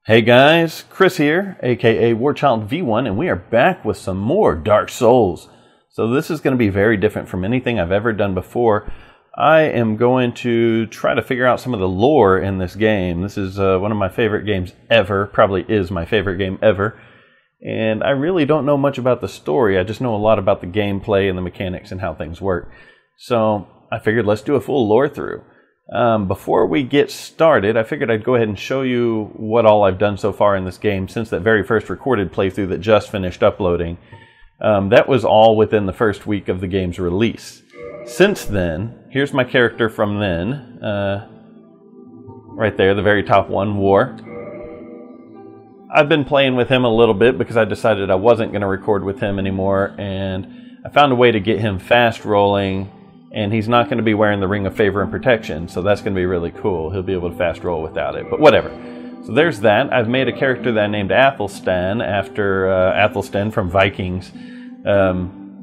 Hey guys, Chris here, aka Warchild V1, and we are back with some more Dark Souls. So this is going to be very different from anything I've ever done before. I am going to try to figure out some of the lore in this game. This is one of my favorite games ever, probably is my favorite game ever. And I really don't know much about the story, I just know a lot about the gameplay and the mechanics and how things work. So I figured let's do a full lore through. Before we get started, I figured I'd go ahead and show you what all I've done so far in this game since that very first recorded playthrough that just finished uploading. That was all within the first week of the game's release. Since then, here's my character from then. Right there, the very top one, War. I've been playing with him a little bit because I decided I wasn't going to record with him anymore, and I found a way to get him fast rolling. And he's not going to be wearing the Ring of Favor and Protection, so that's going to be really cool. He'll be able to fast roll without it, but whatever. So there's that. I've made a character that I named Athelstan after Athelstan from Vikings,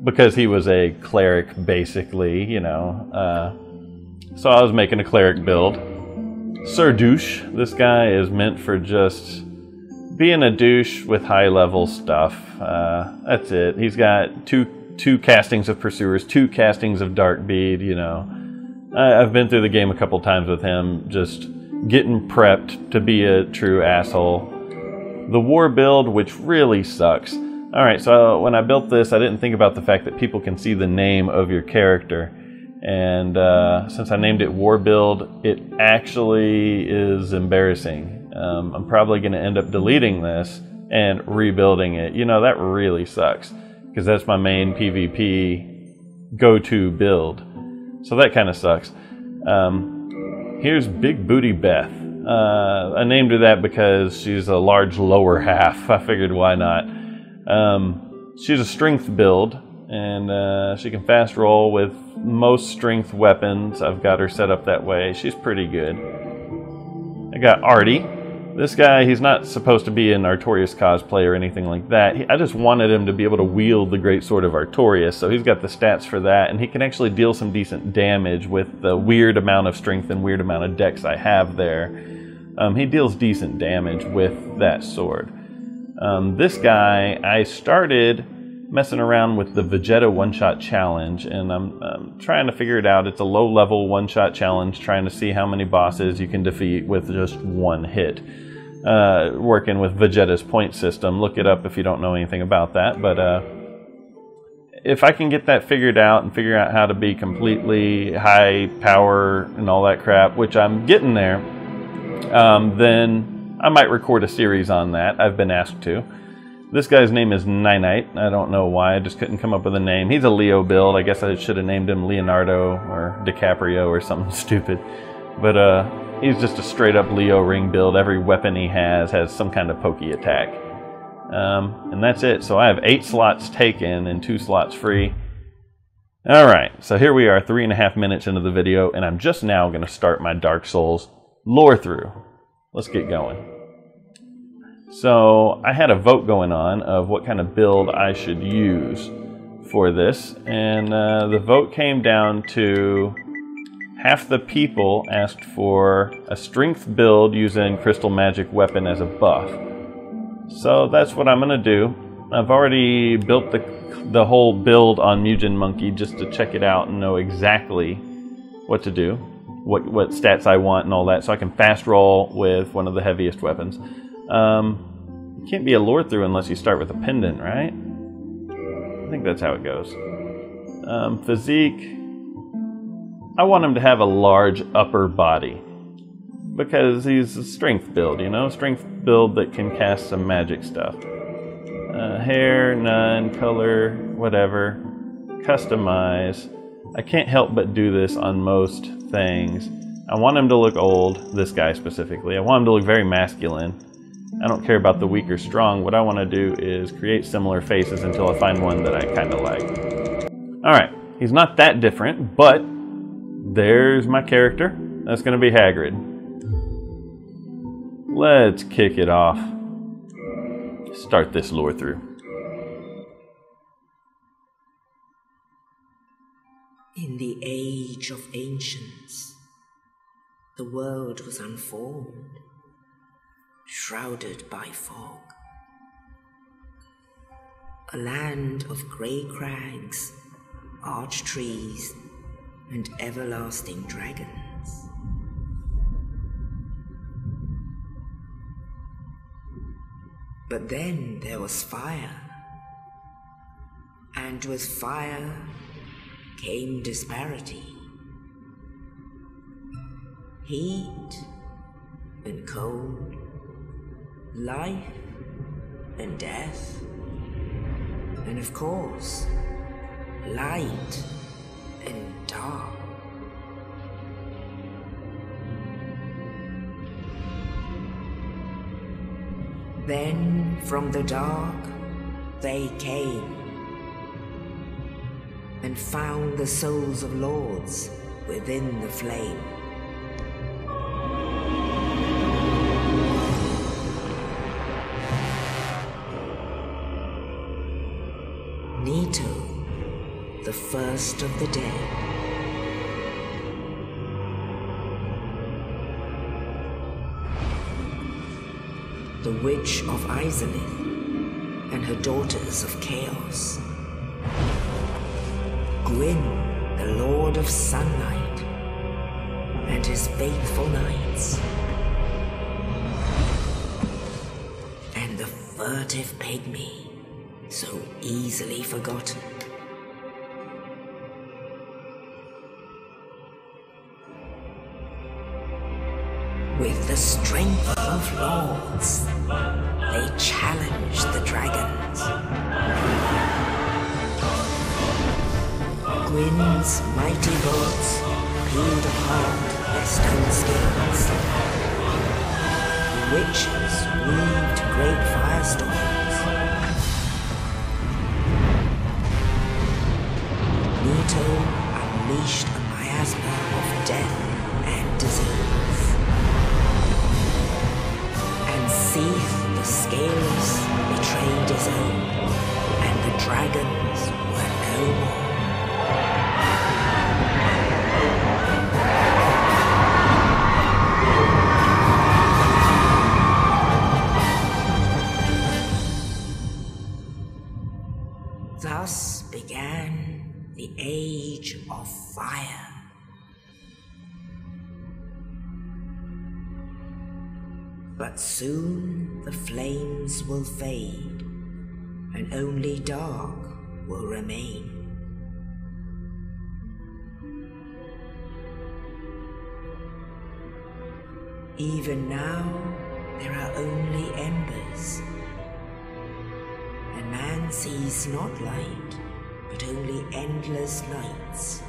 because he was a cleric, basically, you know. So I was making a cleric build. Sir Douche. This guy is meant for just being a douche with high-level stuff. That's it. He's got two castings of Pursuers, 2 castings of Darkbead, you know. I've been through the game a couple times with him, just getting prepped to be a true asshole. The War build, which really sucks. Alright, so when I built this, I didn't think about the fact that people can see the name of your character. And since I named it War build, it actually is embarrassing. I'm probably going to end up deleting this and rebuilding it. You know, that really sucks, because that's my main PvP go-to build. So that kind of sucks. Here's Big Booty Beth. I named her that because she's a large lower half. I figured why not. She's a strength build, and she can fast roll with most strength weapons. I've got her set up that way. She's pretty good. I got Artie. This guy, he's not supposed to be an Artorias cosplay or anything like that. I just wanted him to be able to wield the great sword of Artorias, so he's got the stats for that, and he can actually deal some decent damage with the weird amount of strength and weird amount of dex I have there. He deals decent damage with that sword. This guy, I started messing around with the Vegeta one-shot challenge, and I'm trying to figure it out. It's a low-level one-shot challenge, trying to see how many bosses you can defeat with just one hit. Working with Vegeta's point system. Look it up if you don't know anything about that. But if I can get that figured out and figure out how to be completely high power and all that crap, which I'm getting there, then I might record a series on that. I've been asked to. This guy's name is Ninite. I don't know why, I just couldn't come up with a name. He's a Leo build. I guess I should have named him Leonardo or DiCaprio or something stupid. But he's just a straight up Leo ring build. Every weapon he has some kind of pokey attack. And that's it. So I have 8 slots taken and 2 slots free. Alright, so here we are 3.5 minutes into the video, and I'm just now going to start my Dark Souls lore through. Let's get going. So I had a vote going on of what kind of build I should use for this, and the vote came down to half the people asked for a strength build using crystal magic weapon as a buff. So that's what I'm going to do. I've already built the whole build on Mugen Monkey just to check it out and know exactly what to do, what stats I want and all that, so I can fast roll with one of the heaviest weapons. You can't be a lore through unless you start with a pendant, right? I think that's how it goes. Physique. I want him to have a large upper body, because he's a strength build, you know? Strength build that can cast some magic stuff. Hair, none, color, whatever. Customize. I can't help but do this on most things. I want him to look old, this guy specifically. I want him to look very masculine. I don't care about the weak or strong. What I want to do is create similar faces until I find one that I kind of like. Alright, he's not that different, but there's my character. That's going to be Hagrid. Let's kick it off. Start this lore through. In the age of ancients, the world was unformed. shrouded by fog. A land of grey crags, arch trees, and everlasting dragons. But then there was fire, and with fire came disparity. Heat and cold, life and death, and of course, light and dark. Then from the dark they came and found the souls of lords within the flame. Nito, the first of the dead. The Witch of Izalith and her daughters of Chaos. Gwyn, the Lord of Sunlight, and his faithful knights. And the furtive pygmy, so easily forgotten. With the strength of lords, they challenged the dragons. Gwyn's mighty bolts peeled apart their stone scales. The witches weaved great firestorms. Nito unleashed a miasma of death and disease. And Seath the Scaleless betrayed his own, and the dragons were no more. Thus began the Age of Fire. But soon the flames will fade, and only dark will remain. Even now, there are only embers, and man sees not light, but only endless nights.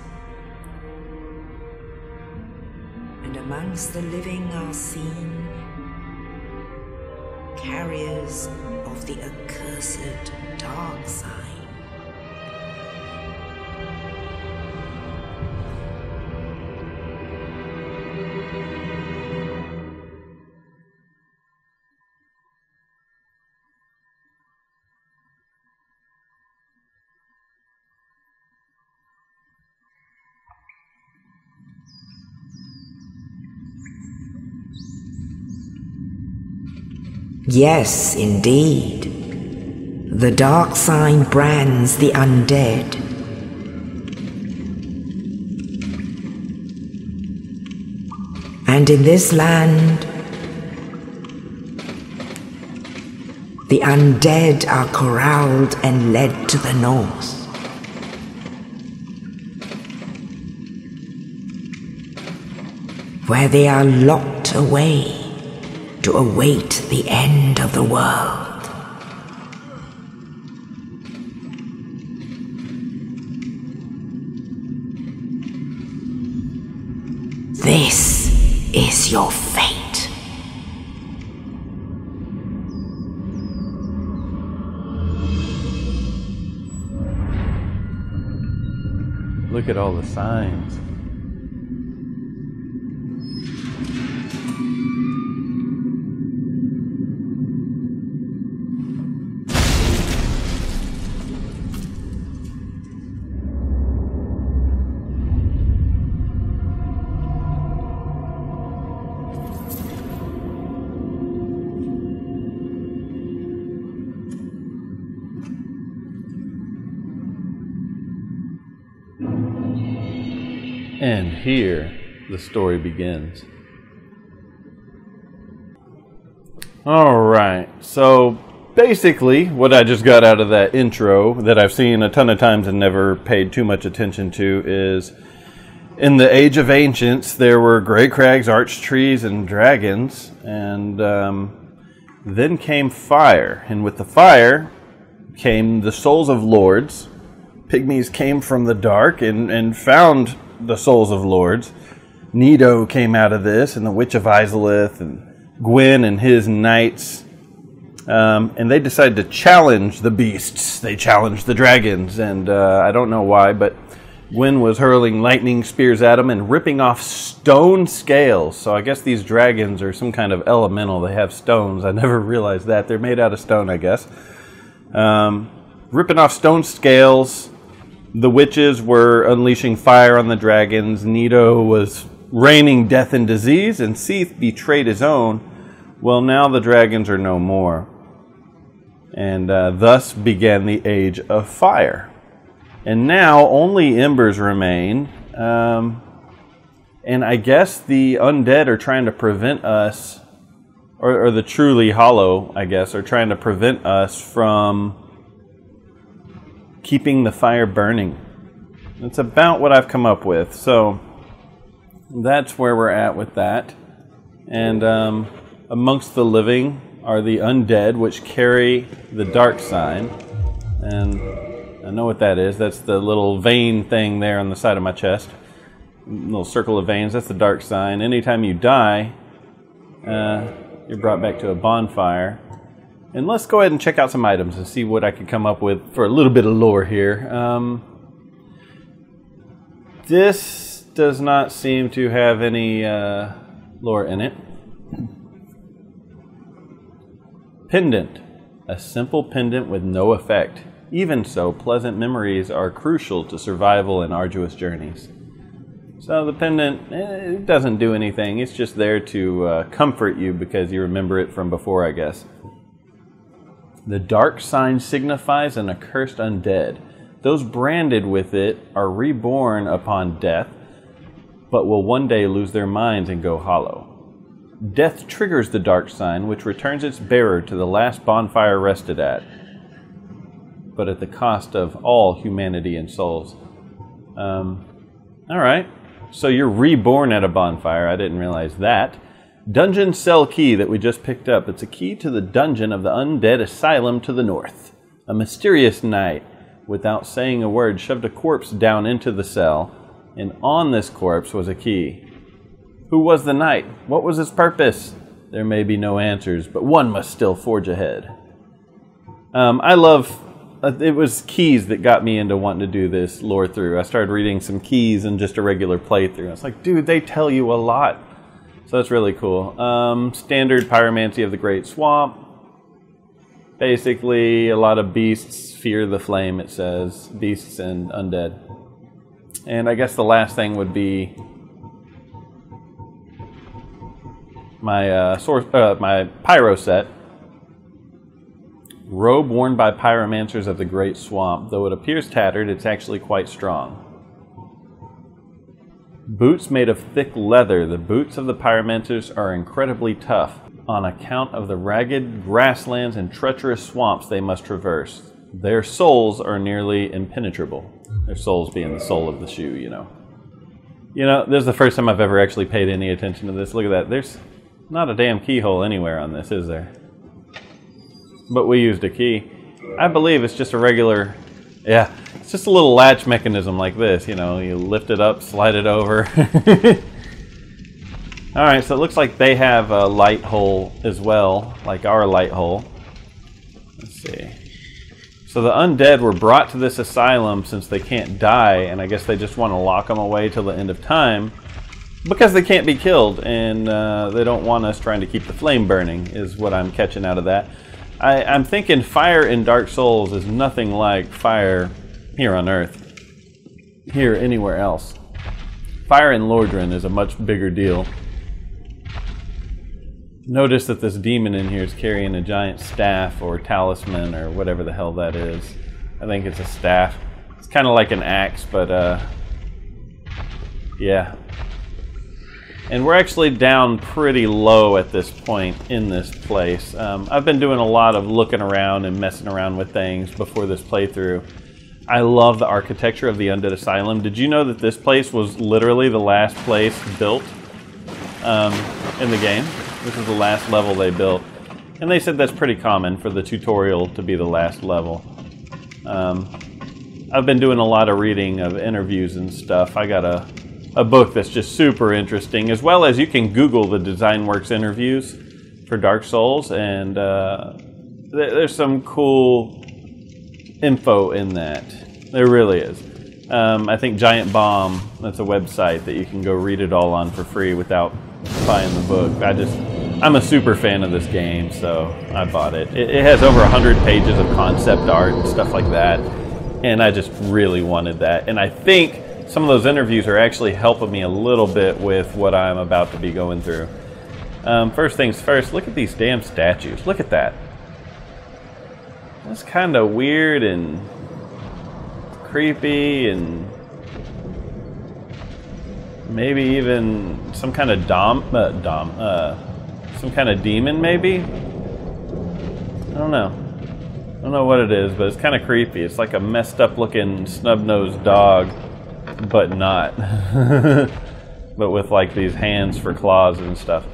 And amongst the living are seen carriers of the accursed dark side. Yes, indeed. The dark sign brands the undead. And in this land, the undead are corralled and led to the north. Where they are locked away to await the end of the world. This is your fate. Look at all the signs. And here the story begins. Alright, so basically what I just got out of that intro that I've seen a ton of times and never paid too much attention to is, in the Age of Ancients there were great crags, arch trees, and dragons, and then came fire, and with the fire came the souls of lords. Pygmies came from the dark and found the souls of lords. Nido came out of this, and the Witch of Izalith, and Gwyn and his knights. And they decided to challenge the beasts. They challenged the dragons, and I don't know why, but Gwyn was hurling lightning spears at them and ripping off stone scales. So I guess these dragons are some kind of elemental. They have stones. I never realized that. They're made out of stone, I guess. Ripping off stone scales. The witches were unleashing fire on the dragons. Nido was raining death and disease, and Seath betrayed his own. Well, now the dragons are no more. And thus began the Age of Fire. And now only embers remain. And I guess the undead are trying to prevent us, or the truly hollow, I guess, are trying to prevent us from keeping the fire burning. That's about what I've come up with. So that's where we're at with that. And amongst the living are the undead, which carry the dark sign. And I know what that is. That's the little vein thing there on the side of my chest. Little circle of veins. That's the dark sign. Anytime you die, you're brought back to a bonfire. And let's go ahead and check out some items and see what I can come up with for a little bit of lore here. This does not seem to have any lore in it. Pendant. A simple pendant with no effect. Even so, pleasant memories are crucial to survival in arduous journeys. So the pendant, it doesn't do anything. It's just there to comfort you because you remember it from before, I guess. The dark sign signifies an accursed undead. Those branded with it are reborn upon death, but will one day lose their minds and go hollow. Death triggers the dark sign, which returns its bearer to the last bonfire rested at, but at the cost of all humanity and souls. Alright, so you're reborn at a bonfire. I didn't realize that. Dungeon cell key that we just picked up. It's a key to the dungeon of the Undead Asylum to the north. A mysterious knight, without saying a word, shoved a corpse down into the cell, and on this corpse was a key. Who was the knight? What was his purpose? There may be no answers, but one must still forge ahead. I love... it was keys that got me into wanting to do this lore through. I started reading some keys in just a regular playthrough. I was like, dude, they tell you a lot. So that's really cool. Standard pyromancy of the Great Swamp. Basically, a lot of beasts fear the flame, it says. Beasts and undead. And I guess the last thing would be my my pyro set. Robe worn by pyromancers of the Great Swamp. Though it appears tattered, it's actually quite strong. Boots made of thick leather. The boots of the pyromancers are incredibly tough on account of the ragged grasslands and treacherous swamps they must traverse. Their soles are nearly impenetrable. Their soles being the sole of the shoe, you know. You know, this is the first time I've ever actually paid any attention to this. Look at that. There's not a damn keyhole anywhere on this, is there? But we used a key. I believe it's just a regular... yeah, it's just a little latch mechanism like this, you know. You lift it up, slide it over. Alright, so it looks like they have a light hole as well, like our light hole. Let's see. So the undead were brought to this asylum since they can't die, and I guess they just want to lock them away till the end of time because they can't be killed, and they don't want us trying to keep the flame burning, is what I'm catching out of that. I'm thinking fire in Dark Souls is nothing like fire here on Earth, here anywhere else. Fire in Lordran is a much bigger deal. Notice that this demon in here is carrying a giant staff or talisman or whatever the hell that is. I think it's a staff. It's kind of like an axe, but Yeah. And we're actually down pretty low at this point in this place. I've been doing a lot of looking around and messing around with things before this playthrough. I love the architecture of the Undead Asylum. Did you know that this place was literally the last place built in the game? This is the last level they built. And they said that's pretty common for the tutorial to be the last level. I've been doing a lot of reading of interviews and stuff. I got a book that's just super interesting, as well as you can Google the DesignWorks interviews for Dark Souls, and there's some cool info in that. There really is. I think Giant Bomb, that's a website that you can go read it all on for free without buying the book. I'm a super fan of this game, so I bought it. It has over 100 pages of concept art and stuff like that, and I just really wanted that. And I think some of those interviews are actually helping me a little bit with what I'm about to be going through. First things first, look at these damn statues. Look at that. That's kind of weird and creepy, and maybe even some kind of some kind of demon, maybe? I don't know. I don't know what it is, but it's kind of creepy. It's like a messed up looking snub-nosed dog, but not. But with like these hands for claws and stuff.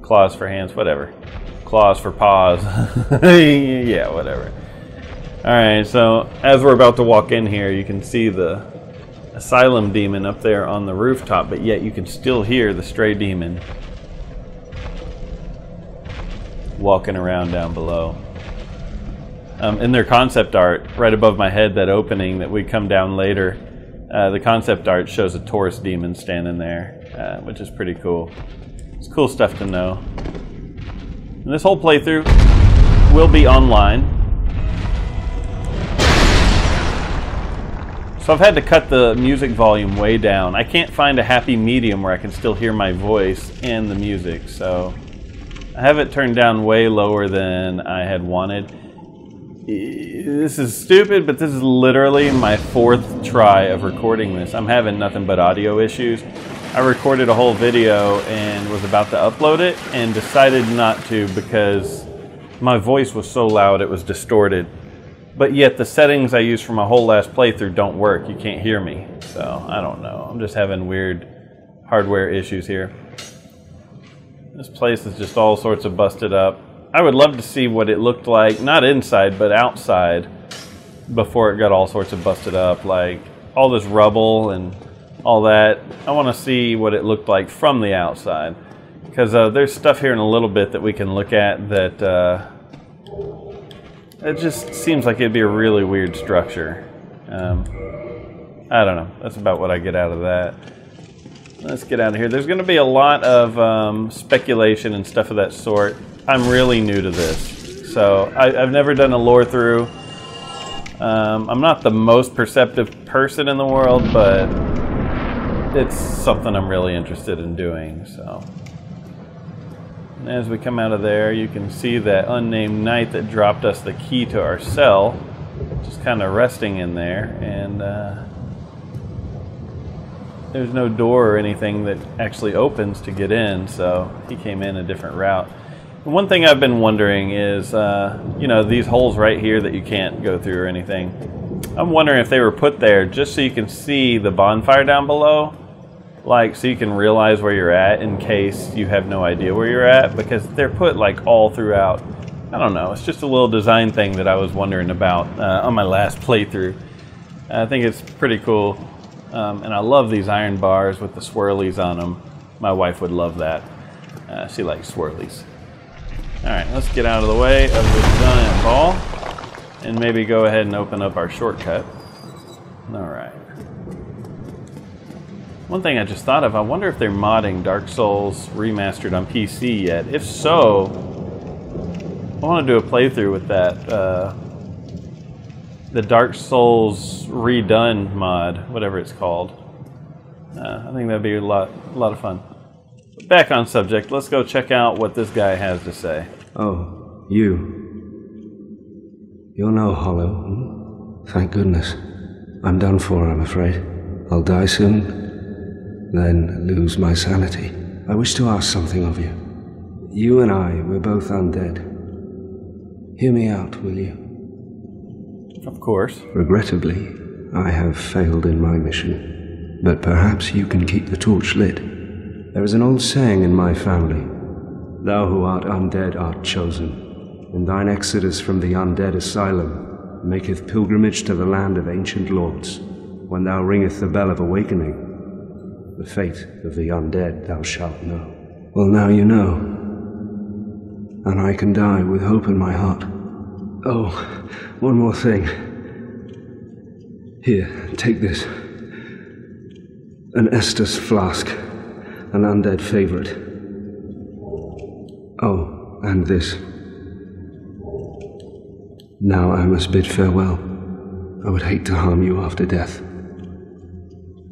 Claws for hands, whatever. Claws for paws. Yeah, whatever. Alright, so as we're about to walk in here, you can see the asylum demon up there on the rooftop, but yet you can still hear the stray demon walking around down below. In their concept art, right above my head, that opening that we come down later, the concept art shows a Taurus demon standing there, which is pretty cool. It's cool stuff to know. And this whole playthrough will be online. So I've had to cut the music volume way down. I can't find a happy medium where I can still hear my voice and the music, so I have it turned down way lower than I had wanted. This is stupid, but this is literally my 4th try of recording this. I'm having nothing but audio issues. I recorded a whole video and was about to upload it and decided not to because my voice was so loud it was distorted. But yet the settings I used for my whole last playthrough don't work. You can't hear me. So I don't know. I'm just having weird hardware issues here. This place is just all sorts of busted up. I would love to see what it looked like, not inside, but outside, before it got all sorts of busted up. Like all this rubble and all that. I want to see what it looked like from the outside. Because there's stuff here in a little bit that we can look at that it just seems like it'd be a really weird structure. I don't know. That's about what I get out of that. Let's get out of here. There's going to be a lot of speculation and stuff of that sort. I'm really new to this, so I've never done a lore through. I'm not the most perceptive person in the world, but it's something I'm really interested in doing. So, and as we come out of there, you can see that unnamed knight that dropped us the key to our cell, just kind of resting in there, and there's no door or anything that actually opens to get in, so he came in a different route. And one thing I've been wondering is, you know, these holes right here that you can't go through or anything. I'm wondering if they were put there just so you can see the bonfire down below, like so you can realize where you're at in case you have no idea where you're at, because they're put like all throughout. I don't know, it's just a little design thing that I was wondering about on my last playthrough. I think it's pretty cool. And I love these iron bars with the swirlies on them. My wife would love that. She likes swirlies. Alright, let's get out of the way of this giant ball and maybe go ahead and open up our shortcut. Alright. One thing I just thought of, I wonder if they're modding Dark Souls Remastered on PC yet. If so, I want to do a playthrough with that. The Dark Souls Redone mod, whatever it's called. I think that'd be a lot of fun. Back on subject, let's go check out what this guy has to say. Oh, you. You're no hollow. Hmm? Thank goodness. I'm done for, I'm afraid. I'll die soon. then lose my sanity. I wish to ask something of you. You and I, we're both undead. Hear me out, will you? Of course. Regrettably, I have failed in my mission, but perhaps you can keep the torch lit. There is an old saying in my family, "Thou who art undead art chosen, and thine exodus from the Undead Asylum maketh pilgrimage to the land of ancient lords. When thou ringeth the bell of awakening, the fate of the undead thou shalt know." Well, now you know, and I can die with hope in my heart. Oh, one more thing. Here, take this. An Estus flask, an undead favorite. Oh, and this. Now I must bid farewell. I would hate to harm you after death.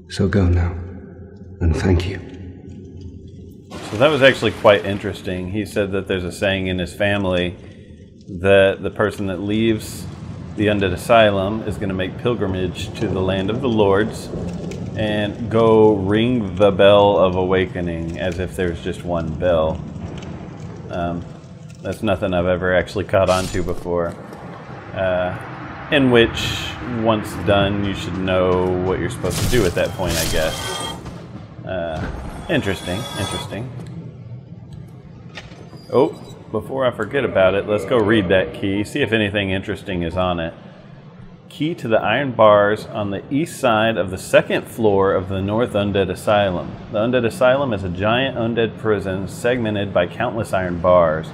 So go now, and thank you. So that was actually quite interesting. He said that there's a saying in his family that the person that leaves the Undead Asylum is going to make pilgrimage to the land of the lords and go ring the bell of awakening, as if there's just one bell. That's nothing I've ever actually caught on to before. In which, once done, you should know what you're supposed to do at that point, I guess. Interesting. Oh, before I forget about it, let's go read that key, see if anything interesting is on it. Key to the iron bars on the east side of the second floor of the North Undead Asylum. The Undead Asylum is a giant undead prison segmented by countless iron bars.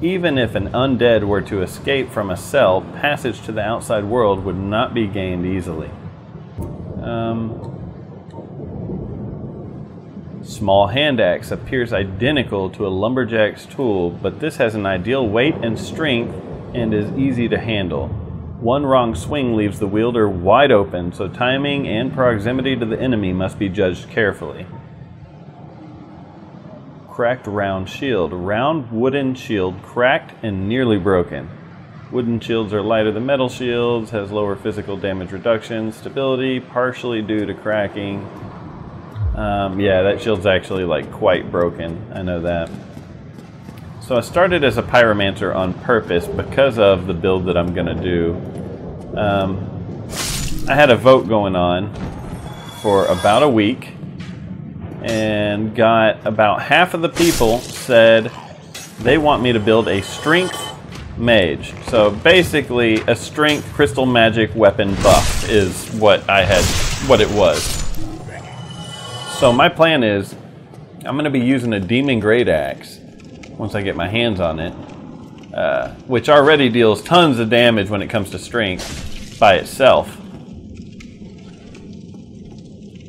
Even if an undead were to escape from a cell, passage to the outside world would not be gained easily. Small hand axe appears identical to a lumberjack's tool, but this has an ideal weight and strength and is easy to handle. One wrong swing leaves the wielder wide open, so timing and proximity to the enemy must be judged carefully. Cracked round shield. Round wooden shield, cracked and nearly broken. Wooden shields are lighter than metal shields, has lower physical damage reduction, stability, partially due to cracking. Yeah, that shield's actually like quite broken. I know that. So I started as a pyromancer on purpose because of the build that I'm gonna do. I had a vote going on for about a week, and got about half of the people said they want me to build a strength mage. So basically a strength crystal magic weapon buff is what it was. So my plan is I'm going to be using a demon great axe once I get my hands on it, which already deals tons of damage when it comes to strength by itself.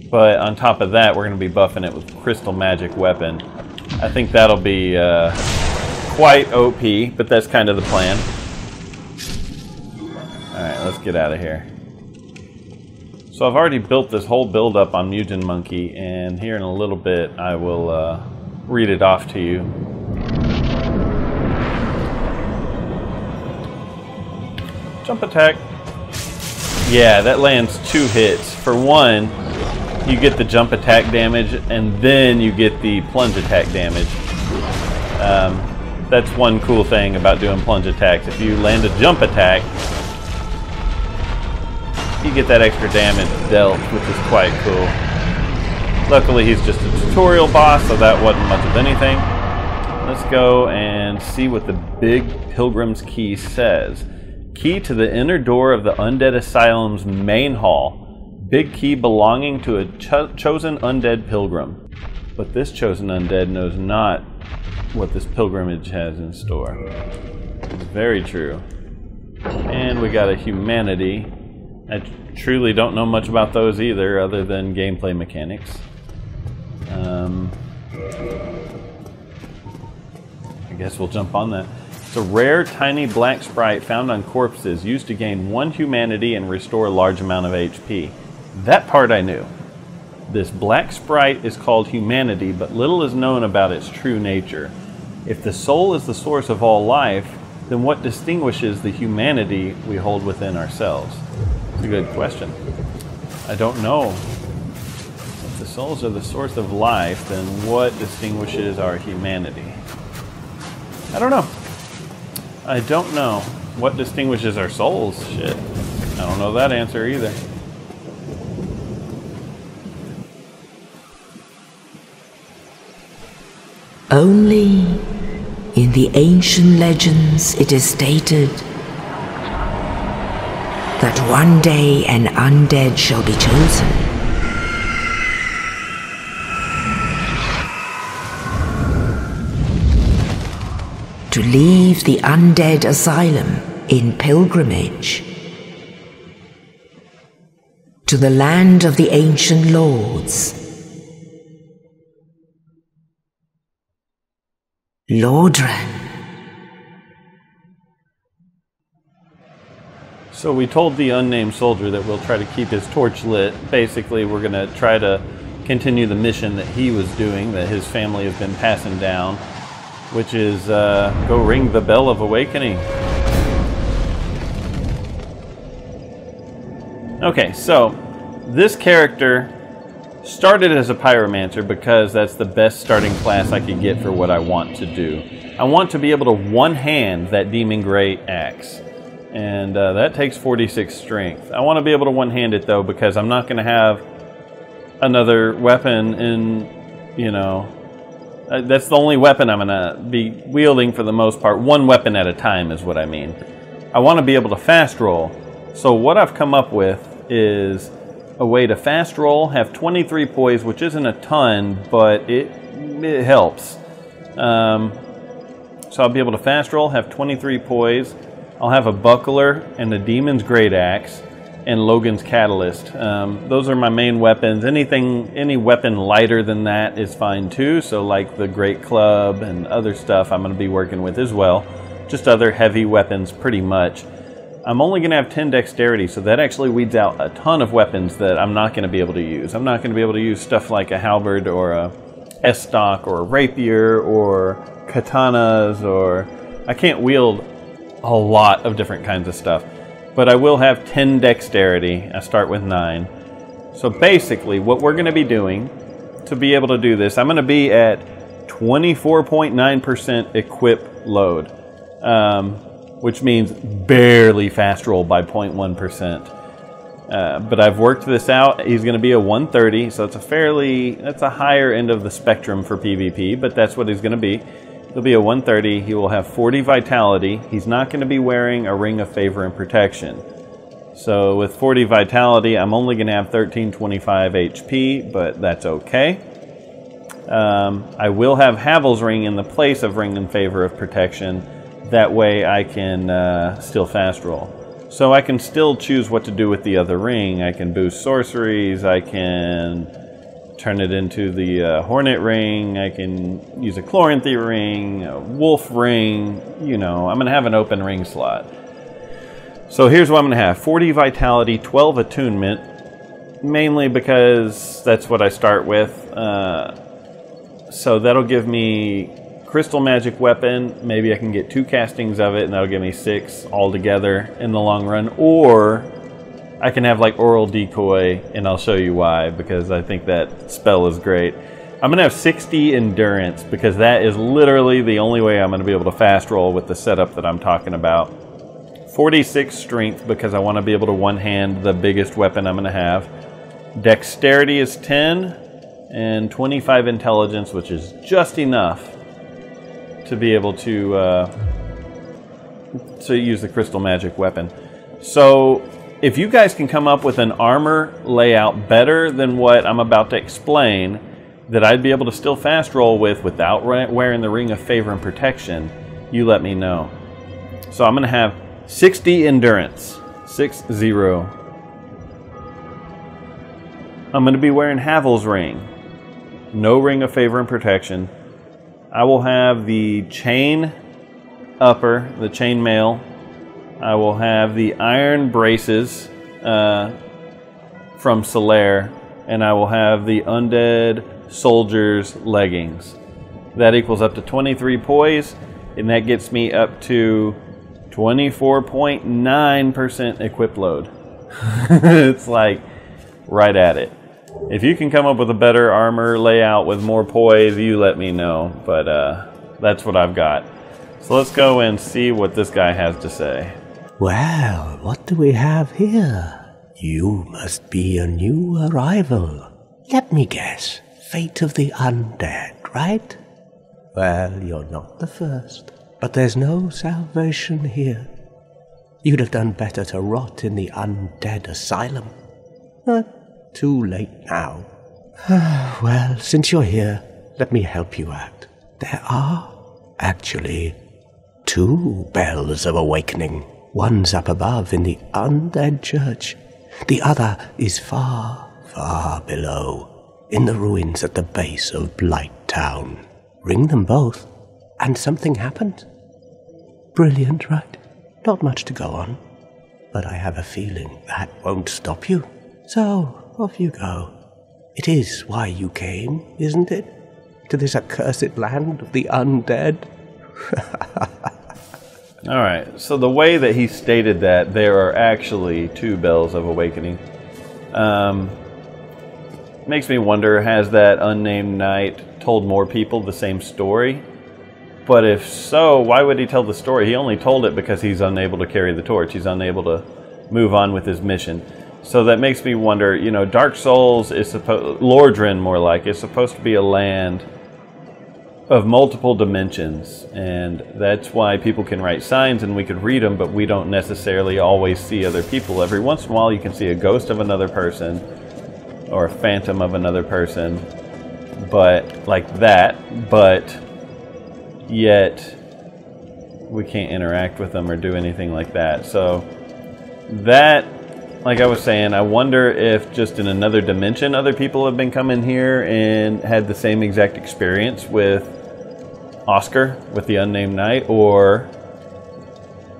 But on top of that, we're going to be buffing it with crystal magic weapon. I think that'll be quite OP, but that's kind of the plan. Alright, let's get out of here. So I've already built this whole build up on Mugen Monkey, and here in a little bit I will read it off to you. Jump attack. Yeah, that lands 2 hits. For one, you get the jump attack damage, and then you get the plunge attack damage. That's one cool thing about doing plunge attacks. If you land a jump attack, you get that extra damage dealt, which is quite cool. Luckily, he's just a tutorial boss, so that wasn't much of anything. Let's go and see what the Big Pilgrim's Key says. Key to the inner door of the Undead Asylum's main hall. Big key belonging to a chosen undead pilgrim. But this chosen undead knows not what this pilgrimage has in store. It's very true. And we got a humanity. I truly don't know much about those either, other than gameplay mechanics. I guess we'll jump on that. It's a rare, tiny black sprite found on corpses, used to gain 1 humanity and restore a large amount of HP. That part I knew. This black sprite is called humanity, but little is known about its true nature. If the soul is the source of all life, then what distinguishes the humanity we hold within ourselves? It's a good question. I don't know what the souls are the source of life, then what distinguishes our humanity? I don't know. I don't know. What distinguishes our souls? Shit. I don't know that answer either. Only in the ancient legends it is stated that one day an undead shall be chosen. To leave the Undead Asylum in pilgrimage to the land of the ancient lords. Lordran. So we told the unnamed soldier that we'll try to keep his torch lit. Basically, we're going to try to continue the mission that he was doing, that his family has been passing down, which is go ring the bell of awakening. Okay, so this character started as a pyromancer because that's the best starting class I could get for what I want to do. I want to be able to one-hand that Demon Great Axe, and that takes 46 strength. I want to be able to one-hand it though, because I'm not going to have another weapon in, you know, that's the only weapon I'm going to be wielding for the most part. One weapon at a time is what I mean. I want to be able to fast roll. So what I've come up with is a way to fast roll, have 23 poise, which isn't a ton, but it helps. So I'll be able to fast roll, have 23 poise. I'll have a buckler and the Demon's Great Axe and Logan's Catalyst. Those are my main weapons. Any weapon lighter than that is fine too. So like the Great Club and other stuff I'm going to be working with as well. Just other heavy weapons pretty much. I'm only going to have 10 dexterity, so that actually weeds out a ton of weapons that I'm not going to be able to use. I'm not going to be able to use stuff like a halberd or a estoc or a rapier or katanas, or I can't wield a lot of different kinds of stuff. But I will have 10 dexterity. I start with 9. So basically what we're going to be doing to be able to do this, I'm going to be at 24.9% equip load. Which means barely fast roll by 0.1%. But I've worked this out. He's going to be a 130, so it's that's a higher end of the spectrum for PvP, but that's what he's going to be. He'll be a 130. He will have 40 vitality. He's not going to be wearing a ring of favor and protection. So with 40 vitality, I'm only going to have 1325 HP, but that's okay. I will have Havel's ring in the place of ring in favor of protection. That way I can still fast roll. So I can still choose what to do with the other ring. I can boost sorceries, I can turn it into the Hornet ring, I can use a Chloranthy ring, a Wolf ring, you know, I'm going to have an open ring slot. So here's what I'm going to have. 40 vitality, 12 attunement, mainly because that's what I start with. So that'll give me Crystal Magic Weapon. Maybe I can get 2 castings of it, and that'll give me 6 altogether in the long run. Or I can have like Oral Decoy, and I'll show you why, because I think that spell is great. I'm going to have 60 Endurance, because that is literally the only way I'm going to be able to fast roll with the setup that I'm talking about. 46 Strength, because I want to be able to one-hand the biggest weapon I'm going to have. Dexterity is 10, and 25 Intelligence, which is just enough to be able to use the Crystal Magic Weapon. So if you guys can come up with an armor layout better than what I'm about to explain, that I'd be able to still fast roll with without wearing the Ring of Favor and Protection, you let me know. So I'm going to have 60 Endurance. 60. I'm going to be wearing Havel's Ring. No Ring of Favor and Protection. I will have the chain upper, the chain mail. I will have the iron braces from Solaire, and I will have the Undead Soldier's leggings. That equals up to 23 poise, and that gets me up to 24.9% equip load. It's like right at it. If you can come up with a better armor layout with more poise, you let me know. But that's what I've got. So let's go and see what this guy has to say. Well, what do we have here? You must be a new arrival. Let me guess. Fate of the undead, right? Well, you're not the first. But there's no salvation here. You'd have done better to rot in the Undead Asylum. But too late now. Well, since you're here, let me help you out. There are, actually, 2 bells of awakening. One's up above in the Undead Church. The other is far, far below, in the ruins at the base of Blight Town. Ring them both, and something happened. Brilliant, right? Not much to go on. But I have a feeling that won't stop you. So, off you go. It is why you came, isn't it? To this accursed land of the undead? Alright, so the way that he stated that there are actually 2 bells of awakening makes me wonder, has that unnamed knight told more people the same story? But if so, why would he tell the story? He only told it because he's unable to carry the torch. He's unable to move on with his mission. So that makes me wonder, you know, Dark Souls is supposed, Lordran more like, is supposed to be a land of multiple dimensions. And that's why people can write signs and we could read them, but we don't necessarily always see other people. Every once in a while you can see a ghost of another person or a phantom of another person, but like that, but yet we can't interact with them or do anything like that. So that, like I was saying, I wonder if just in another dimension other people have been coming here and had the same exact experience with Oscar, with the unnamed knight, or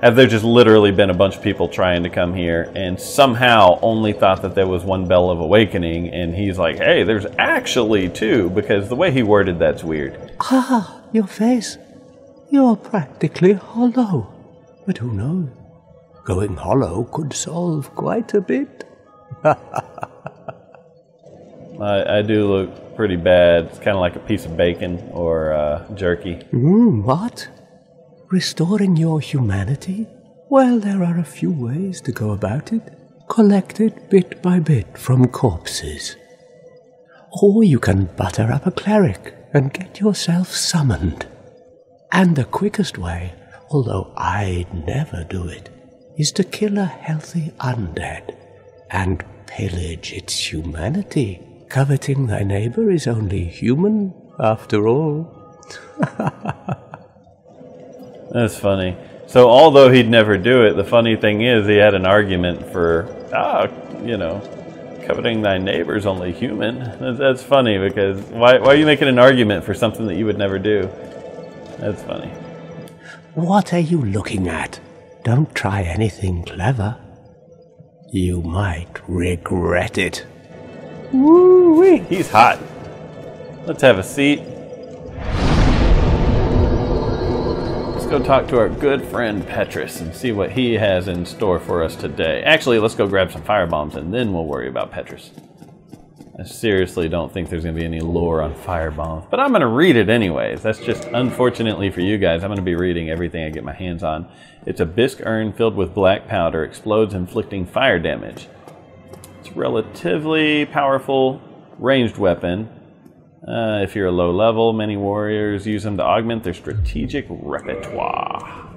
have there just literally been a bunch of people trying to come here and somehow only thought that there was 1 bell of awakening, and he's like, hey, there's actually 2, because the way he worded that's weird. Ah, your face. You're practically hollow. But who knows? Going hollow could solve quite a bit. I do look pretty bad. It's kind of like a piece of bacon or jerky. What? Restoring your humanity? Well, there are a few ways to go about it. Collect it bit by bit from corpses. Or you can butter up a cleric and get yourself summoned. And the quickest way, although I'd never do it, is to kill a healthy undead and pillage its humanity. Coveting thy neighbor is only human, after all. That's funny. So although he'd never do it, the funny thing is he had an argument for, you know, coveting thy neighbor's only human. That's funny, because why are you making an argument for something that you would never do? That's funny. What are you looking at? Don't try anything clever. You might regret it. Woo-wee! He's hot. Let's have a seat. Let's go talk to our good friend Petrus and see what he has in store for us today. Actually, let's go grab some firebombs and then we'll worry about Petrus. I seriously don't think there's going to be any lore on firebombs, but I'm going to read it anyways. That's just, unfortunately for you guys, I'm going to be reading everything I get my hands on. It's a bisque urn filled with black powder, explodes inflicting fire damage. It's a relatively powerful ranged weapon. If you're a low level, many warriors use them to augment their strategic repertoire.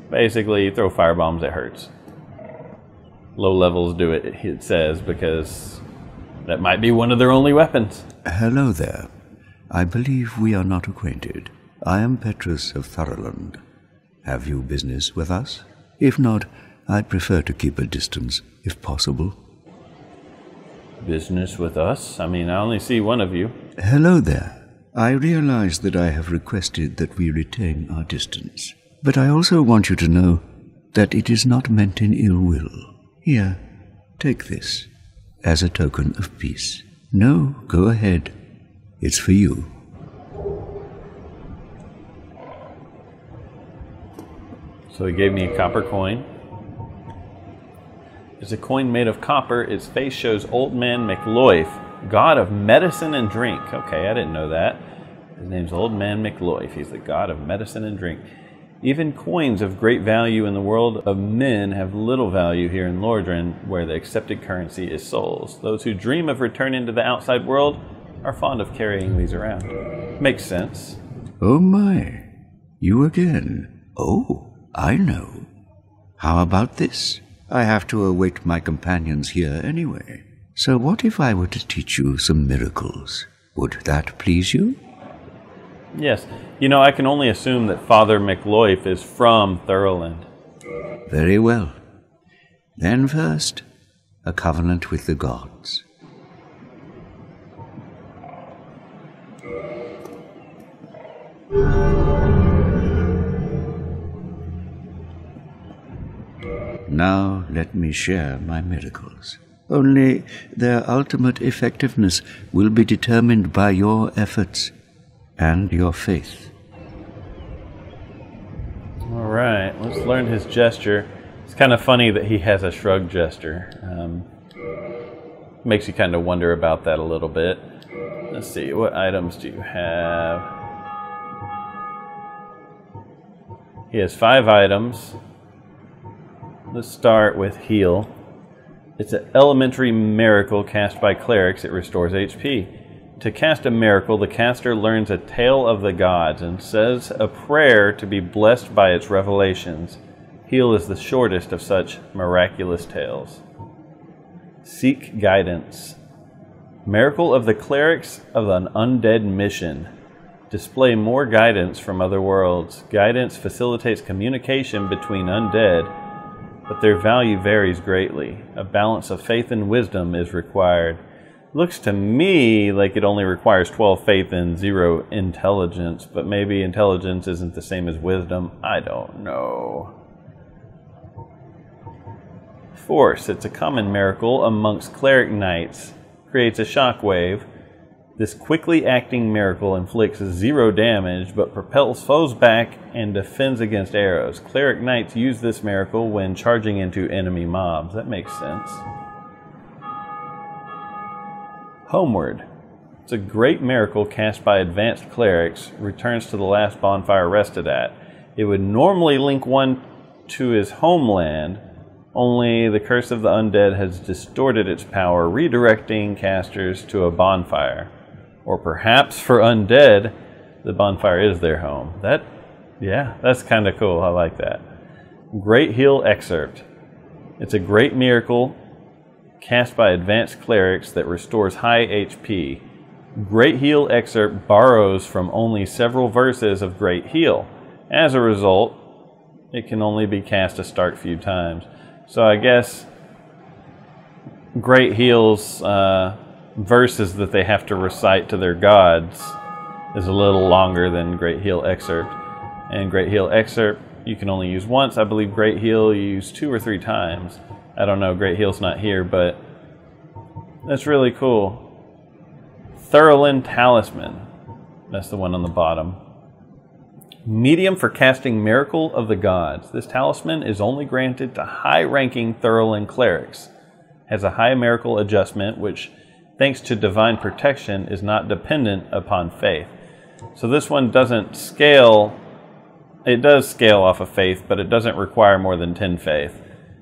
Basically, you throw firebombs, it hurts. Low levels do it, it says, because that might be one of their only weapons. Hello there. I believe we are not acquainted. I am Petrus of Firelink. Have you business with us? If not, I'd prefer to keep a distance, if possible. Business with us? I mean, I only see one of you. Hello there. I realize that I have requested that we retain our distance. But I also want you to know that it is not meant in ill will. Here, take this, as a token of peace. No, go ahead. It's for you. So he gave me a copper coin. It's a coin made of copper. Its face shows Old Man McLoif, God of medicine and drink. Okay, I didn't know that. His name's Old Man McLoif. He's the god of medicine and drink. Even coins of great value in the world of men have little value here in Lordran, where the accepted currency is souls. Those who dream of returning to the outside world are fond of carrying these around. Makes sense. Oh my, you again. Oh, I know. How about this? I have to await my companions here anyway. So what if I were to teach you some miracles? Would that please you? Yes. You know, I can only assume that Father McLoif is from Thurland. Very well. Then first, a covenant with the gods. Now let me share my miracles. Only their ultimate effectiveness will be determined by your efforts and your faith. All right, let's learn his gesture. It's kind of funny that he has a shrug gesture. Makes you kind of wonder about that a little bit. Let's see, what items do you have? He has 5 items. Let's start with heal. It's an elementary miracle cast by clerics. It restores HP. To cast a miracle, the caster learns a tale of the gods and says a prayer to be blessed by its revelations. Heal is the shortest of such miraculous tales. Seek guidance. Miracle of the clerics of an undead mission. Display more guidance from other worlds. Guidance facilitates communication between undead, but their value varies greatly. A balance of faith and wisdom is required. Looks to me like it only requires 12 faith and 0 intelligence, but maybe intelligence isn't the same as wisdom. I don't know. Force. It's a common miracle amongst cleric knights. Creates a shockwave. This quickly acting miracle inflicts 0 damage, but propels foes back and defends against arrows. Cleric knights use this miracle when charging into enemy mobs. That makes sense. Homeward. It's a great miracle cast by advanced clerics, returns to the last bonfire rested at. It would normally link one to his homeland, only the curse of the undead has distorted its power, redirecting casters to a bonfire. Or perhaps for undead, the bonfire is their home. That's kind of cool. I like that. Great Heal Excerpt. It's a great miracle cast by advanced clerics that restores high HP. Great Heal Excerpt borrows from only several verses of Great Heal. As a result, it can only be cast a start few times. So I guess Great Heal's verses that they have to recite to their gods is a little longer than Great Heal Excerpt. And Great Heal Excerpt you can only use once. I believe Great Heal you use 2 or 3 times. I don't know, Great Heal's not here, but that's really cool. Thurland Talisman. That's the one on the bottom. Medium for casting Miracle of the Gods. This talisman is only granted to high-ranking Thurland clerics. Has a high miracle adjustment, which, thanks to divine protection, is not dependent upon faith. So this one doesn't scale. It does scale off of faith, but it doesn't require more than 10 faith,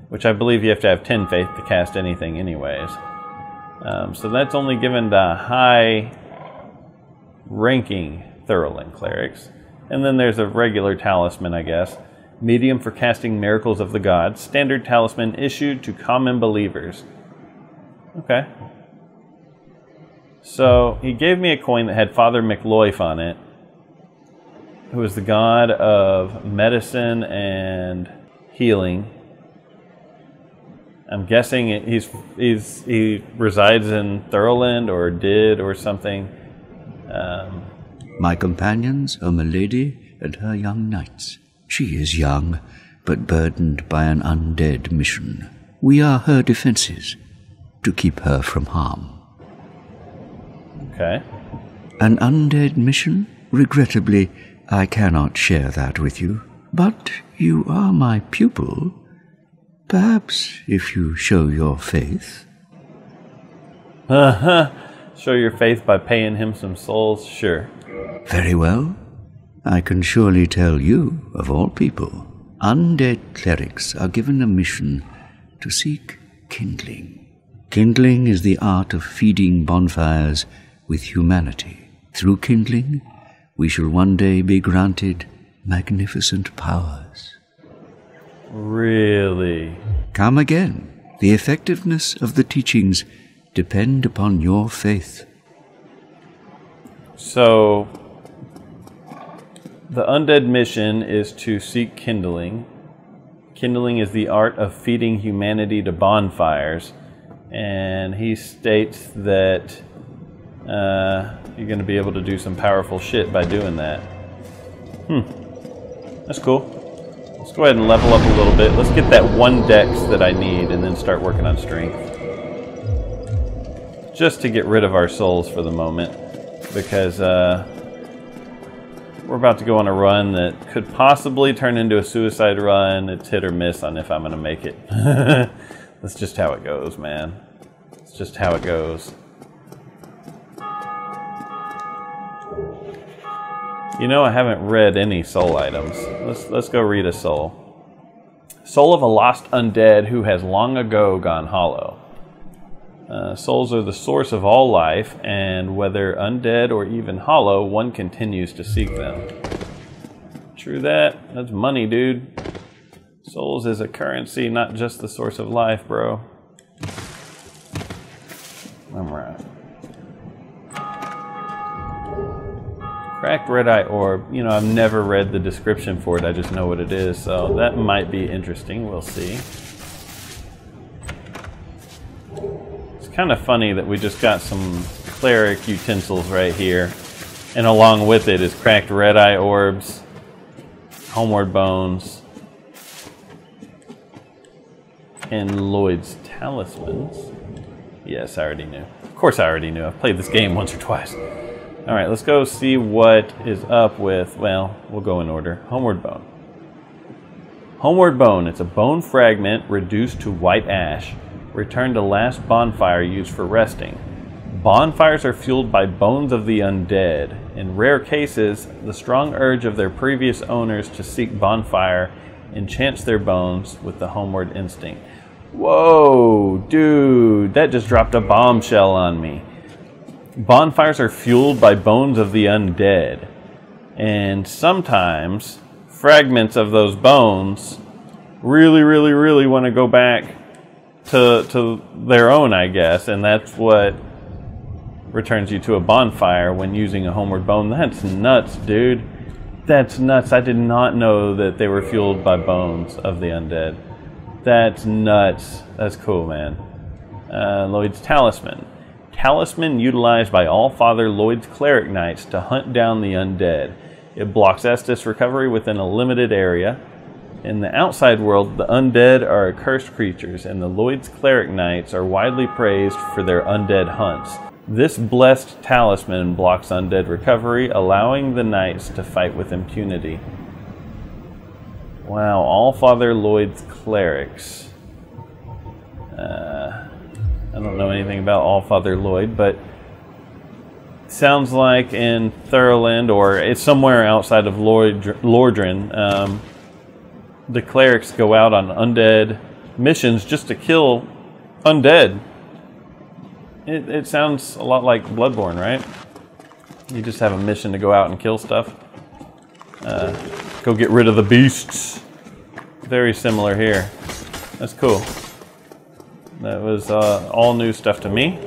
which I believe you have to have 10 faith to cast anything anyways. So that's only given to high-ranking Thurland clerics. And then there's a regular talisman, I guess. Medium for casting Miracles of the Gods. Standard talisman issued to common believers. Okay. So he gave me a coin that had Father McLoif on it, who is the god of medicine and healing. I'm guessing he resides in Thurland or did or something. My companions are Milady and her young knights. She is young, but burdened by an undead mission. We are her defenses, to keep her from harm. Okay. An undead mission? Regrettably, I cannot share that with you. But you are my pupil. Perhaps if you show your faith. Show your faith by paying him some souls? Sure. Very well. I can surely tell you, of all people, undead clerics are given a mission to seek kindling. Kindling is the art of feeding bonfires with humanity. Through kindling, we shall one day be granted magnificent powers. Really? Come again. The effectiveness of the teachings depend upon your faith. So, the undead mission is to seek kindling. Kindling is the art of feeding humanity to bonfires. And he states that you're going to be able to do some powerful shit by doing that. That's cool. Let's go ahead and level up a little bit. Let's get that one dex that I need and then start working on strength. Just to get rid of our souls for the moment. Because we're about to go on a run that could possibly turn into a suicide run. It's hit or miss on if I'm going to make it. That's just how it goes, man. It's just how it goes. You know, I haven't read any soul items. Let's go read a soul. Soul of a lost undead who has long ago gone hollow. Souls are the source of all life, and whether undead or even hollow, one continues to seek them. True that. That's money, dude. Souls is a currency, not just the source of life, bro. I'm right. Cracked red eye orb. You know, I've never read the description for it. I just know what it is, so that might be interesting. We'll see. It's kind of funny that we just got some cleric utensils right here, and along with it is cracked red eye orbs, homeward bones, and Lloyd's talismans. Yes, I already knew. Of course I already knew. I've played this game once or twice. Alright, let's go see what is up with, well, we'll go in order. Homeward bone. Homeward bone. It's a bone fragment reduced to white ash. Returned to last bonfire used for resting. Bonfires are fueled by bones of the undead. In rare cases, the strong urge of their previous owners to seek bonfire enchants their bones with the homeward instinct. Whoa, dude, that just dropped a bombshell on me. Bonfires are fueled by bones of the undead. And sometimes, fragments of those bones really want to go back to their own, I guess. And that's what returns you to a bonfire when using a homeward bone. That's nuts, dude. That's nuts. I did not know that they were fueled by bones of the undead. That's nuts. That's cool, man. Lloyd's talisman. Talisman utilized by All-Father Lloyd's cleric knights to hunt down the undead. It blocks Estus recovery within a limited area. In the outside world, the undead are accursed creatures, and the Lloyd's cleric knights are widely praised for their undead hunts. This blessed talisman blocks undead recovery, allowing the knights to fight with impunity. Wow, All-Father Lloyd's clerics. I don't know anything about All-Father Lloyd, but it sounds like in Thurland, or it's somewhere outside of Lordran, the clerics go out on undead missions just to kill undead. It sounds a lot like Bloodborne, right? You just have a mission to go out and kill stuff. Go get rid of the beasts. Very similar here. That's cool. That was all new stuff to me.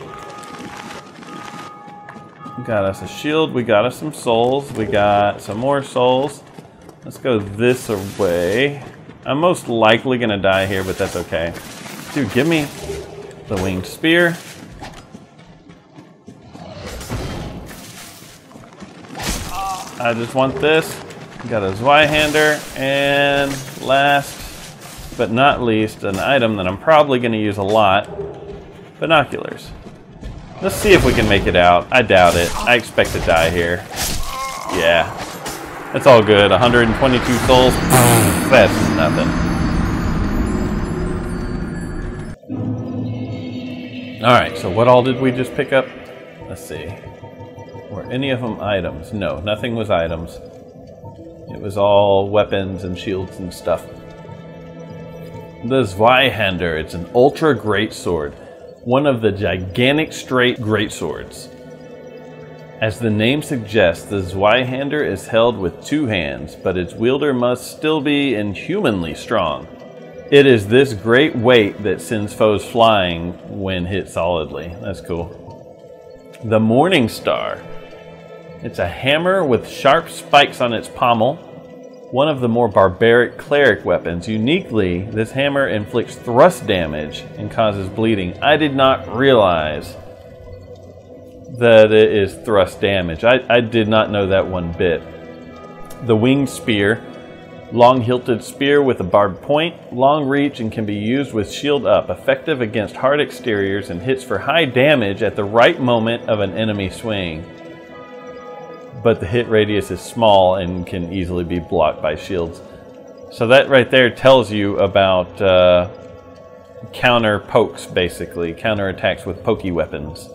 We got us a shield. We got us some souls. We got some more souls. Let's go this way. I'm most likely going to die here, but that's okay. Dude, give me the winged spear. I just want this. Got a Zweihander, and last but not least, an item that I'm probably going to use a lot, binoculars. Let's see if we can make it out. I doubt it. I expect to die here. Yeah. It's all good. 122 souls. That's nothing. Alright, so what all did we just pick up? Let's see. Were any of them items? No, nothing was items. It was all weapons and shields and stuff. The Zweihander, it's an ultra greatsword. One of the gigantic straight greatswords. As the name suggests, the Zweihander is held with 2 hands, but its wielder must still be inhumanly strong. It is this great weight that sends foes flying when hit solidly. That's cool. The Morning Star. It's a hammer with sharp spikes on its pommel. One of the more barbaric cleric weapons. Uniquely, this hammer inflicts thrust damage and causes bleeding. I did not realize that it is thrust damage. I did not know that one bit. The Winged Spear. Long-hilted spear with a barbed point, long reach, and can be used with shield up. Effective against hard exteriors and hits for high damage at the right moment of an enemy swing. But the hit radius is small and can easily be blocked by shields. So that right there tells you about counter pokes, basically. Counter attacks with pokey weapons.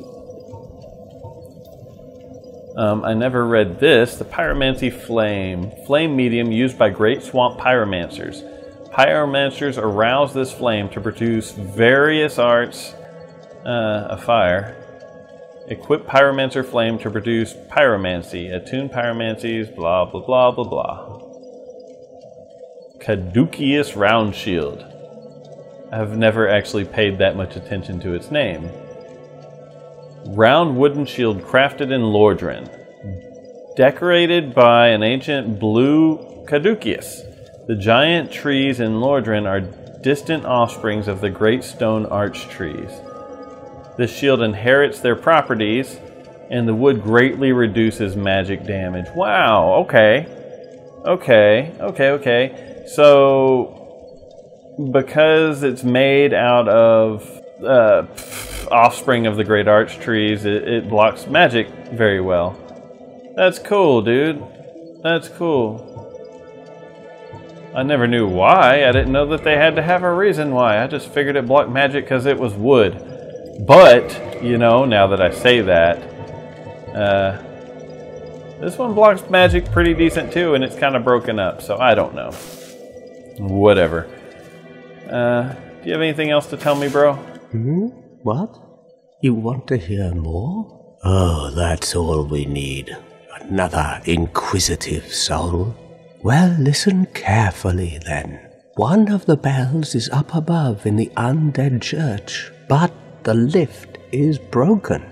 I never read this. The Pyromancy Flame. Flame medium used by Great Swamp Pyromancers. Pyromancers arouse this flame to produce various arts of fire. Equip Pyromancer Flame to produce Pyromancy. Attune Pyromancies, blah, blah, blah, blah, blah. Caduceus Round Shield. I've never actually paid that much attention to its name. Round wooden shield crafted in Lordran. Decorated by an ancient blue Caduceus. The giant trees in Lordran are distant offsprings of the great stone arch trees. This shield inherits their properties, and the wood greatly reduces magic damage. Wow, okay. Okay. So, because it's made out of offspring of the great arch trees, it blocks magic very well. That's cool, dude. That's cool. I never knew why. I didn't know that they had to have a reason why. I just figured it blocked magic because it was wood. But, you know, now that I say that, this one blocks magic pretty decent too, and it's kind of broken up, so I don't know. Whatever. Do you have anything else to tell me, bro? What? You want to hear more? Oh, that's all we need. Another inquisitive soul. Well, listen carefully then. One of the bells is up above in the Undead Church, but the lift is broken.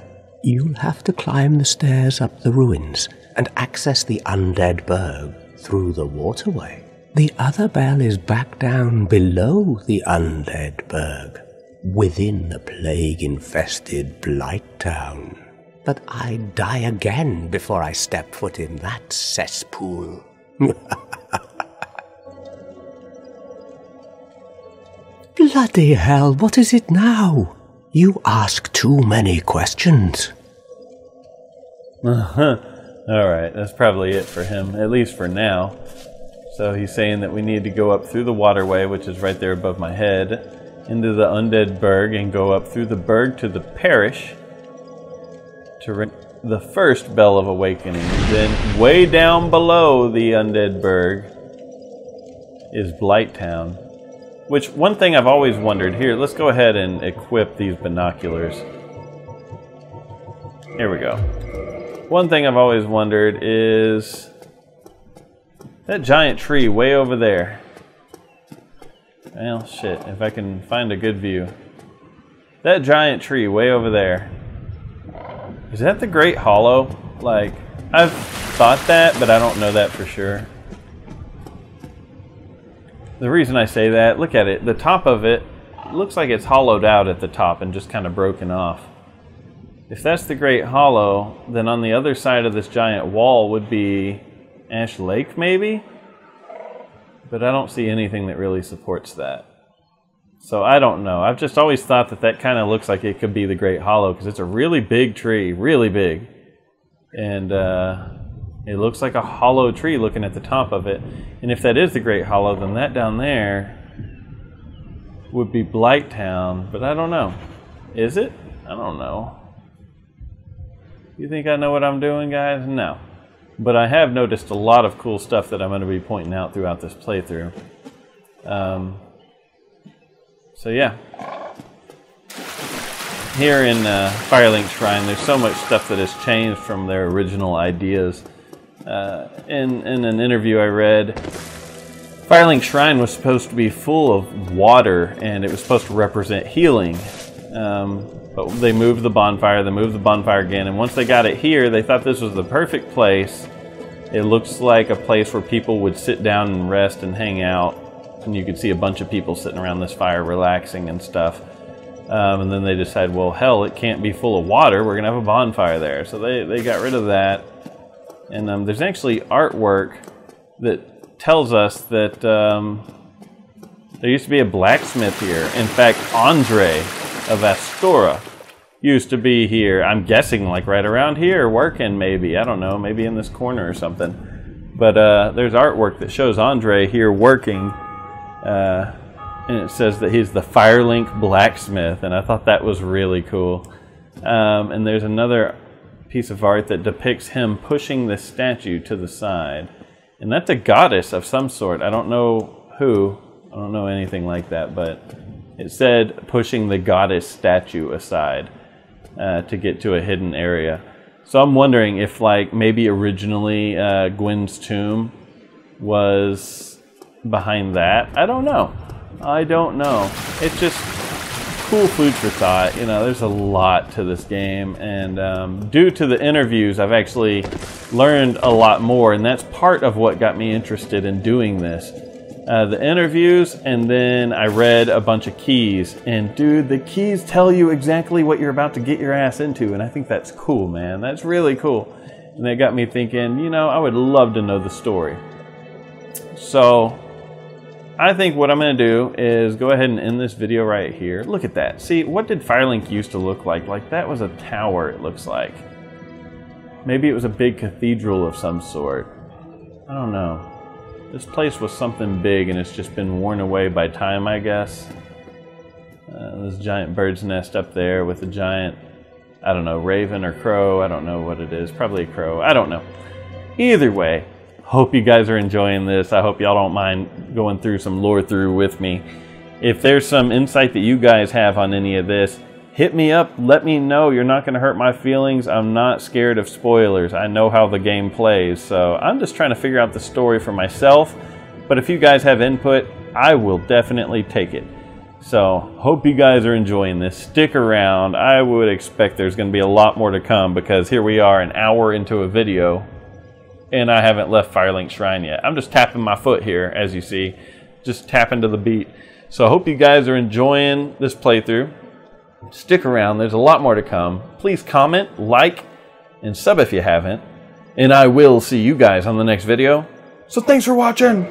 You'll have to climb the stairs up the ruins and access the Undead Burg through the waterway. The other bell is back down below the Undead Burg, within the plague-infested Blight Town. But I'd die again before I step foot in that cesspool. Bloody hell, what is it now? You ask too many questions. Alright, that's probably it for him, at least for now. So he's saying that we need to go up through the waterway, which is right there above my head, into the Undead Burg, and go up through the Burg to the parish to ring the first Bell of Awakening. Then way down below the Undead Burg is Blight Town. Which, one thing I've always wondered, here, let's go ahead and equip these binoculars. Here we go. One thing I've always wondered is that giant tree way over there. Well, shit, if I can find a good view. That giant tree way over there. Is that the Great Hollow? Like, I've thought that, but I don't know that for sure. The reason I say that, look at it, the top of it looks like it's hollowed out at the top and just kind of broken off. If that's the Great Hollow, then on the other side of this giant wall would be Ash Lake, maybe? But I don't see anything that really supports that. So I don't know. I've just always thought that that kind of looks like it could be the Great Hollow, because it's a really big tree, really big. And it looks like a hollow tree looking at the top of it. And if that is the Great Hollow, then that down there would be Blight Town. But I don't know. Is it? I don't know. You think I know what I'm doing, guys? No. But I have noticed a lot of cool stuff that I'm going to be pointing out throughout this playthrough. So yeah. Here in Firelink Shrine, there's so much stuff that has changed from their original ideas. In an interview I read, Firelink Shrine was supposed to be full of water, and it was supposed to represent healing. But they moved the bonfire, again, and once they got it here, they thought this was the perfect place. It looks like a place where people would sit down and rest and hang out, and you could see a bunch of people sitting around this fire relaxing and stuff. And then they decided, well, hell, it can't be full of water. We're going to have a bonfire there. So they got rid of that. And there's actually artwork that tells us that there used to be a blacksmith here. In fact, Andre of Astora used to be here. I'm guessing like right around here working maybe. I don't know, maybe in this corner or something. But there's artwork that shows Andre here working. And it says that he's the Firelink blacksmith, and I thought that was really cool. And there's another piece of art that depicts him pushing the statue to the side. And that's a goddess of some sort. I don't know who. I don't know anything like that, but it said pushing the goddess statue aside to get to a hidden area. So I'm wondering if like maybe originally Gwen's tomb was behind that. I don't know. It's just cool food for thought. You know, there's a lot to this game, and due to the interviews, I've actually learned a lot more, and that's part of what got me interested in doing this. The interviews, and then I read a bunch of keys, and dude, the keys tell you exactly what you're about to get your ass into, and I think that's cool, man. That's really cool. And that got me thinking, you know, I would love to know the story. So I think what I'm going to do is go ahead and end this video right here. Look at that. See, what did Firelink used to look like? Like, that was a tower, it looks like. Maybe it was a big cathedral of some sort. I don't know. This place was something big, and it's just been worn away by time, I guess. This giant bird's nest up there with a giant, I don't know, raven or crow. I don't know what it is. Probably a crow. I don't know. Either way, hope you guys are enjoying this. I hope y'all don't mind going through some lore through with me. If there's some insight that you guys have on any of this, hit me up. Let me know. You're not going to hurt my feelings. I'm not scared of spoilers. I know how the game plays. So I'm just trying to figure out the story for myself. But if you guys have input, I will definitely take it. So hope you guys are enjoying this. Stick around. I would expect there's going to be a lot more to come, because here we are an hour into a video, and I haven't left Firelink Shrine yet. I'm just tapping my foot here, as you see. Just tapping to the beat. So I hope you guys are enjoying this playthrough. Stick around. There's a lot more to come. Please comment, like, and sub if you haven't. And I will see you guys on the next video. So thanks for watching.